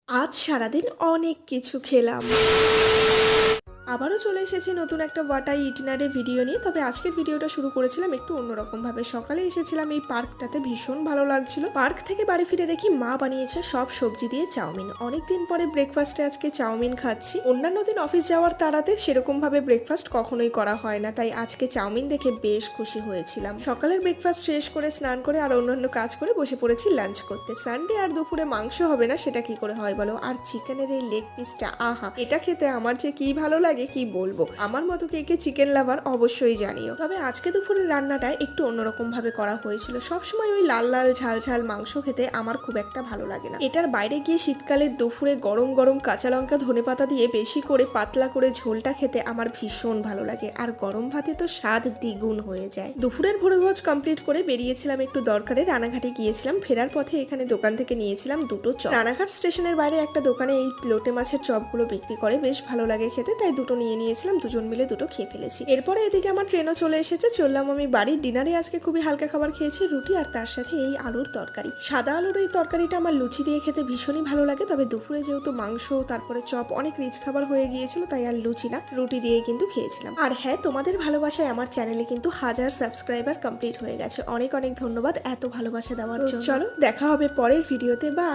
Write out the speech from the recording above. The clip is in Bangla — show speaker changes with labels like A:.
A: আজ সারাদিন অনেক কিছু খেলাম। আবারও চলে এসেছি নতুন একটা ওয়াটাই ইটিনারি ভিডিও নিয়ে। তবে আজকের ভিডিওটা শুরু করেছিলাম একটু অন্যরকম ভাবে। সকালে এসেছিলাম এই পার্কটাতে, ভীষণ ভালো লাগছিল। পার্ক থেকে বাড়ি ফিরে দেখি মা বানিয়েছে সব সবজি দিয়ে চাউমিন। অনেকদিন পরে ব্রেকফাস্টে আজকে চাউমিন খাচ্ছি। অন্যান্য দিন অফিস যাওয়ার তাড়াতে সেরকম ভাবে ব্রেকফাস্ট কখনোই করা হয় না, তাই আজকে চাউমিন দেখে বেশ খুশি হয়েছিলাম। সকালের ব্রেকফাস্ট শেষ করে স্নান করে আর অন্যান্য কাজ করে বসে পড়েছি লাঞ্চ করতে। সানডে আর দুপুরে মাংস হবে না সেটা কি করে হয় বলো? আর চিকেনের এই লেগ পিসটা, আহা, এটা খেতে আমার যে কি ভালো লাগে কি বলবো। আমার মতো কে কে চিকেন লাভার অবশ্যই জানিও। তবে আজকে দুপুরের রান্নাটা একটু অন্যরকম ভাবে করা হয়েছিল। সবসময় ওই লাল লাল ঝাল ঝাল মাংস খেতে আমার খুব একটা ভালো লাগে না। এটার বাইরে গিয়ে শীতকালে দুপুরে গরম গরম কাঁচা লঙ্কা ধনেপাতা দিয়ে বেশি করে পাতলা করে ঝোলটা খেতে আমার ভীষণ ভালো লাগে। আর গরম ভাতে তো স্বাদ দ্বিগুণ হয়ে যায়। দুপুরের ভোরভোজ কমপ্লিট করে বেরিয়েছিলাম একটু দরকারে, রানাঘাটে গিয়েছিলাম। ফেরার পথে এখানে দোকান থেকে নিয়েছিলাম দুটো চপ। রানাঘাট স্টেশনের বাইরে একটা দোকানে এই লোটে মাছের চপগুলো বিক্রি করে, বেশ ভালো লাগে খেতে, তাই দুটো নিয়েছিলাম। দুজন মিলে দুটো খেয়ে ফেলেছি। এরপরে এদিকে আমার ট্রেনও চলে এসেছে, চললাম আমি বাড়ি। ডিনারে আজকে খুবই হালকা খাবার খেয়েছি, রুটি আর তার সাথে এই আলুর তরকারি। সাদা আলুর এই তরকারিটা আমার লুচি দিয়ে খেতে ভীষণই ভালো লাগে। তবে দুপুরে যেহেতু মাংস তারপরে চপ অনেক রিচ খাবার হয়ে গিয়েছিল, তাই আর লুচি না, রুটি দিয়ে কিন্তু খেয়েছিলাম। আর হ্যাঁ, তোমাদের ভালোবাসায় আমার চ্যানেলে কিন্তু 1000 সাবস্ক্রাইবার কমপ্লিট হয়ে গেছে। অনেক অনেক ধন্যবাদ এত ভালোবাসা দেওয়ার জন্য। চলো দেখা হবে পরের ভিডিওতে। বা